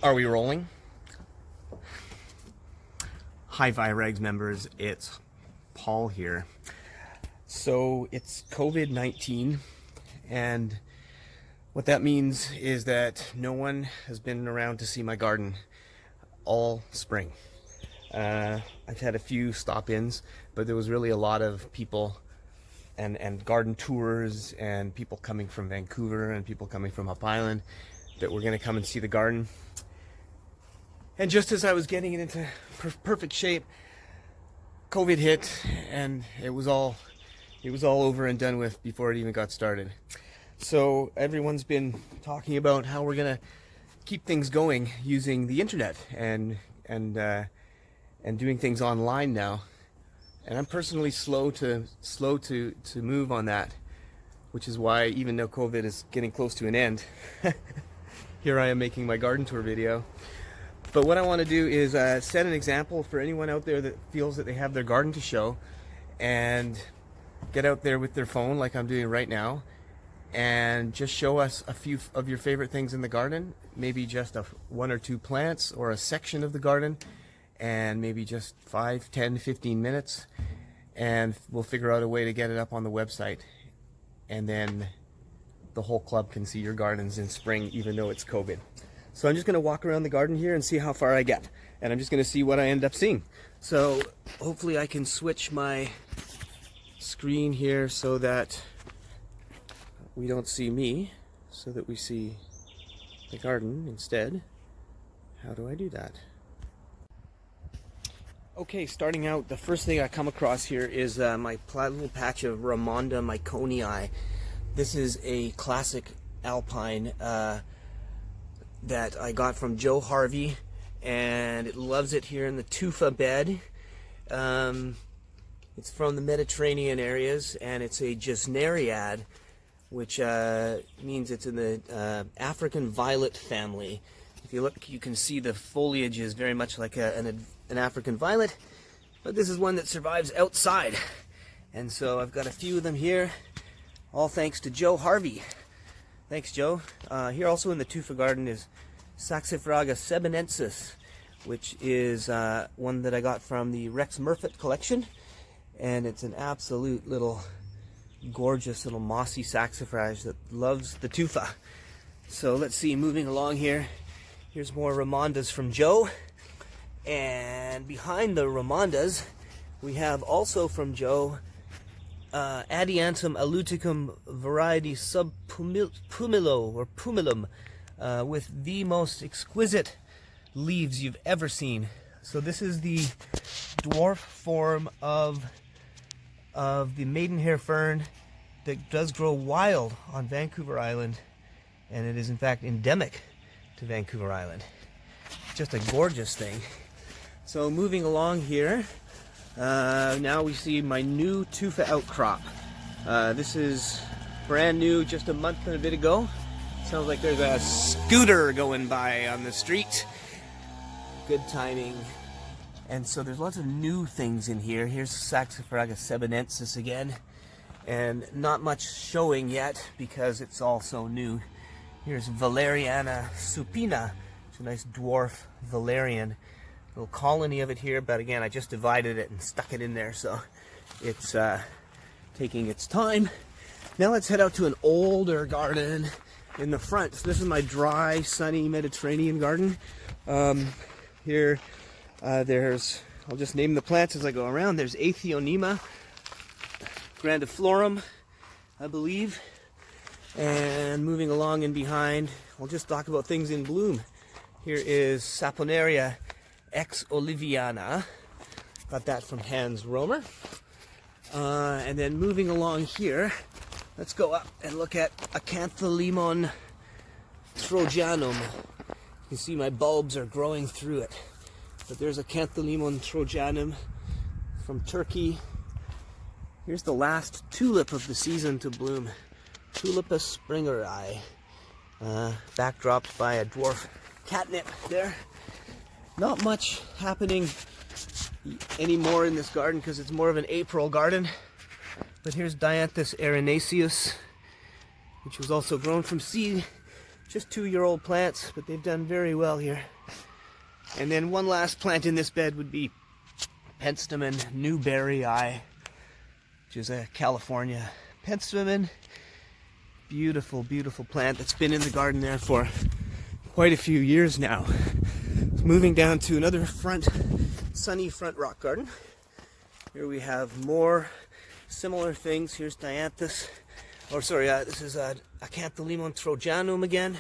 Are we rolling? Hi virags members, it's Paul here. So it's COVID-19, and what that means is that no one has been around to see my garden all spring. I've had a few stop-ins, but there was really a lot of people and garden tours and people coming from Vancouver and people coming from Up Island that were going to come and see the garden. And just as I was getting it into perfect shape, COVID hit, and it was all over and done with before it even got started. So everyone's been talking about how we're gonna keep things going using the internet and doing things online now. And I'm personally slow to move on that, which is why, even though COVID is getting close to an end, here I am making my garden tour video. But what I want to do is set an example for anyone out there that feels that they have their garden to show, and get out there with their phone like I'm doing right now and just show us a few of your favorite things in the garden, maybe just one or two plants or a section of the garden, and maybe just 5, 10, 15 minutes, and we'll figure out a way to get it up on the website, and then the whole club can see your gardens in spring even though it's COVID. So I'm just going to walk around the garden here and see how far I get. And I'm just going to see what I end up seeing. So hopefully I can switch my screen here so that we don't see me, so that we see the garden instead. How do I do that? Okay, starting out, the first thing I come across here is my little patch of Ramonda myconii. This is a classic alpine that I got from Joe Harvey, and it loves it here in the tufa bed. It's from the Mediterranean areas, and it's a gesneriad, which means it's in the African violet family. If you look, you can see the foliage is very much like an African violet, but this is one that survives outside. And so I've got a few of them here, all thanks to Joe Harvey. Thanks, Joe. Here also in the tufa garden is Saxifraga sebenensis, which is one that I got from the Rex Murfitt collection, and it's an absolute little gorgeous little mossy saxifrage that loves the tufa. So let's see, moving along here, here's more Ramondas from Joe, and behind the Ramondas we have also from Joe Adiantum aluticum variety subpumilo or pumilum, with the most exquisite leaves you've ever seen. So this is the dwarf form of the maidenhair fern that does grow wild on Vancouver Island, and it is in fact endemic to Vancouver Island. Just a gorgeous thing. So moving along here, now we see my new tufa outcrop. This is brand new, just a month and a bit ago. Sounds like there's a scooter going by on the street. Good timing. And so there's lots of new things in here. Here's Saxifraga sebenensis again, and not much showing yet because it's all so new. Here's Valeriana supina. It's a nice dwarf valerian. Little colony of it here, but again, I just divided it and stuck it in there, so it's taking its time. Now let's head out to an older garden in the front. So this is my dry, sunny Mediterranean garden. Here, there's, I'll just name the plants as I go around. There's Aethionema grandiflorum, I believe. And moving along in behind, I'll just talk about things in bloom. Here is Saponaria ex Oliviana. Got that from Hans Romer. And then moving along here, let's go up and look at Acantholemon trojanum. You can see my bulbs are growing through it. But there's Acantholemon trojanum from Turkey. Here's the last tulip of the season to bloom, Tulipa springeri, backdropped by a dwarf catnip there. Not much happening anymore in this garden because it's more of an April garden. But here's Dianthus erinaceus, which was also grown from seed Just 2-year-old plants, but they've done very well here. And then one last plant in this bed would be Penstemon newberryi, which is a California penstemon. Beautiful, beautiful plant that's been in the garden there for quite a few years now. Moving down to another sunny front rock garden. Here we have more similar things. Here's dianthus, this is Acantholemon trojanum again.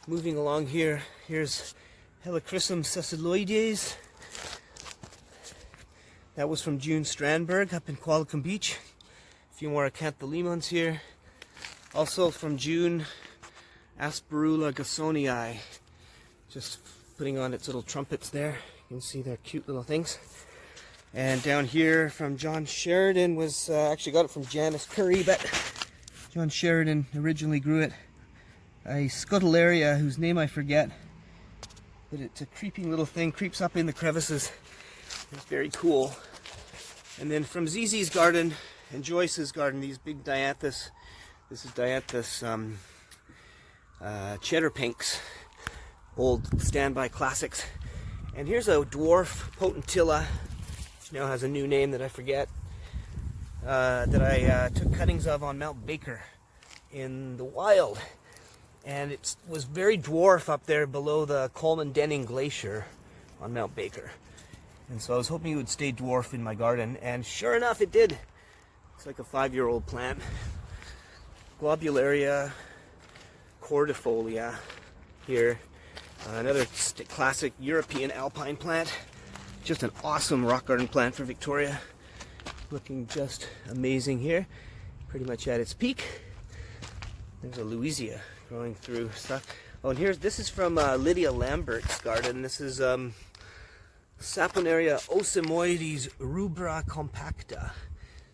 Moving along here, here's Helichrysum sesaloides. That was from June Strandberg up in Qualicum Beach. A few more Acantholemons here. Also from June, Asperula gassonii. Just putting on its little trumpets there. You can see they're cute little things. And down here from John Sheridan was, actually got it from Janice Curry, but John Sheridan originally grew it. A Scutellaria, whose name I forget. But it's a creeping little thing, creeps up in the crevices. It's very cool. And then from ZZ's garden and Joyce's garden, these big dianthus. This is dianthus cheddar pinks, old standby classics. And here's a dwarf potentilla, which now has a new name that I forget, that I took cuttings of on Mount Baker in the wild. And it was very dwarf up there below the Coleman-Denning Glacier on Mount Baker. And so I was hoping it would stay dwarf in my garden, and sure enough it did. It's like a 5-year-old plant. Globularia cordifolia here. Another classic European alpine plant. Just an awesome rock garden plant for Victoria. Looking just amazing here. Pretty much at its peak. There's a Louisia growing through stuff. Oh, and this is from Lydia Lambert's garden. This is Saponaria osemoides rubra compacta.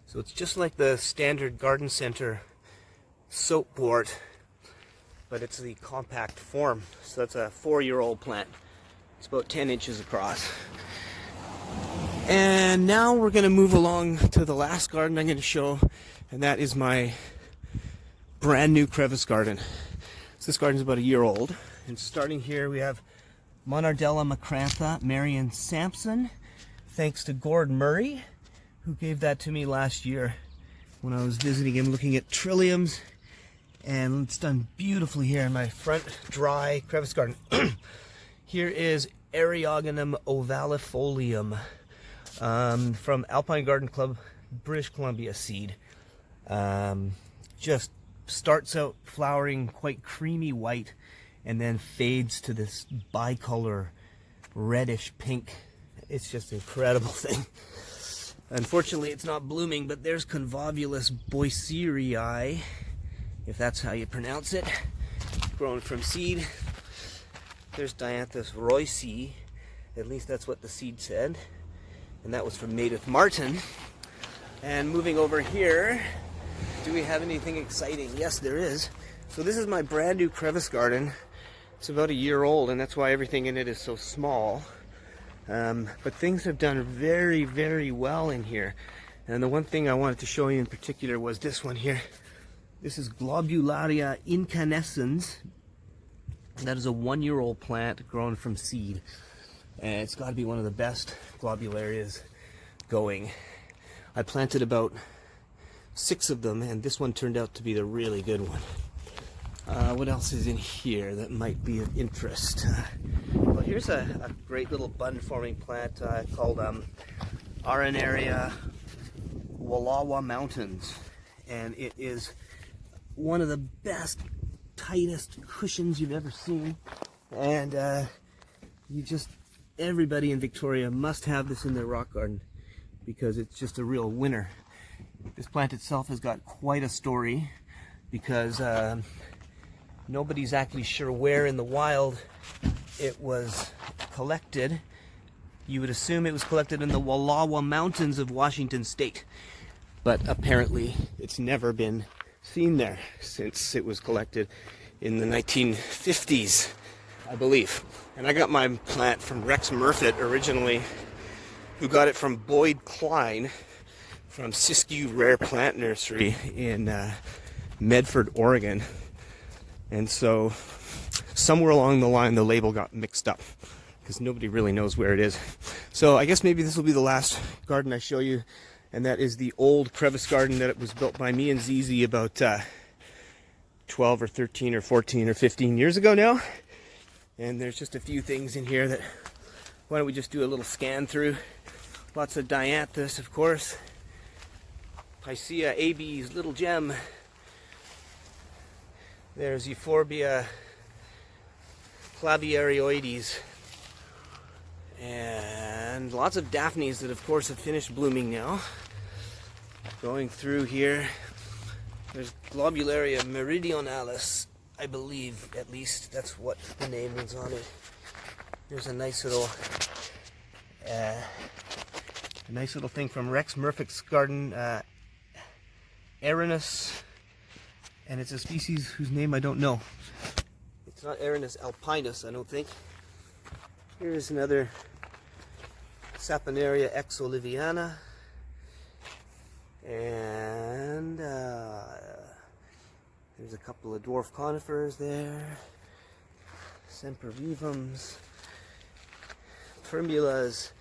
So it's just like the standard garden center soapboard, but it's the compact form. So that's a 4-year-old plant. It's about 10 inches across. And now we're going to move along to the last garden I'm going to show, and that is my brand new crevice garden. So this garden is about a year old, and starting here we have Monardella macrantha, Marion Sampson, thanks to Gord Murray, who gave that to me last year when I was visiting him looking at trilliums. And it's done beautifully here in my front dry crevice garden. Here is Eriogonum ovalifolium from Alpine Garden Club, British Columbia seed. Just starts out flowering quite creamy white and then fades to this bicolor reddish pink. It's just an incredible thing. Unfortunately, it's not blooming, but there's Convolvulus boiserii, if that's how you pronounce it, grown from seed. There's Dianthus roycei, at least that's what the seed said, and that was from Meredith Martin. And moving over here, do we have anything exciting? Yes, there is. So this is my brand new crevice garden. It's about a year old, and that's why everything in it is so small. But things have done very, very well in here. And the one thing I wanted to show you in particular was this one here. This is Globularia incanescens. That is a 1-year-old plant grown from seed. And it's got to be one of the best globularias going. I planted about 6 of them, and this one turned out to be the really good one. What else is in here that might be of interest? Well, here's a great little bud-forming plant called Arenaria Wallawa Mountains, and it is one of the best, tightest cushions you've ever seen. And everybody in Victoria must have this in their rock garden because it's just a real winner. This plant itself has got quite a story because nobody's actually sure where in the wild it was collected. You would assume it was collected in the Wallawa Mountains of Washington State, but apparently it's never been seen there since it was collected in the 1950s, I believe. And I got my plant from Rex Murfitt originally, who got it from Boyd Klein from Siskiyou Rare Plant Nursery in Medford, Oregon. And so somewhere along the line the label got mixed up because nobody really knows where it is. So I guess maybe this will be the last garden I show you, and that is the old crevice garden that was built by me and Zizi about 12 or 13 or 14 or 15 years ago now. And there's just a few things in here that, why don't we just do a little scan through. Lots of dianthus, of course. Picea AB's little gem. There's Euphorbia claviarioides. And lots of daphnes that, of course, have finished blooming now. Going through here, there's Globularia meridionalis, I believe, at least. That's what the name is on it. There's a nice little thing from Rex Murphy's garden, Erinus, and it's a species whose name I don't know. It's not Erinus alpinus, I don't think. Here's another Saponaria exoliviana, and there's a couple of dwarf conifers there, sempervivums, primulas,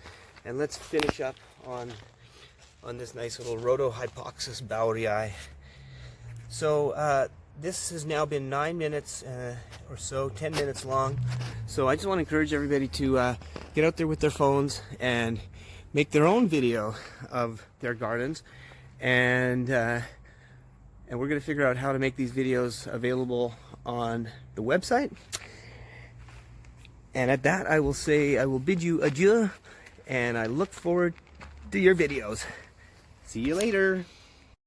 and let's finish up on this nice little Rhodohypoxis bauerii. So this has now been 9 minutes or so, 10 minutes long. So I just want to encourage everybody to get out there with their phones and make their own video of their gardens. And we're going to figure out how to make these videos available on the website. And at that, I will say I will bid you adieu, and I look forward to your videos. See you later.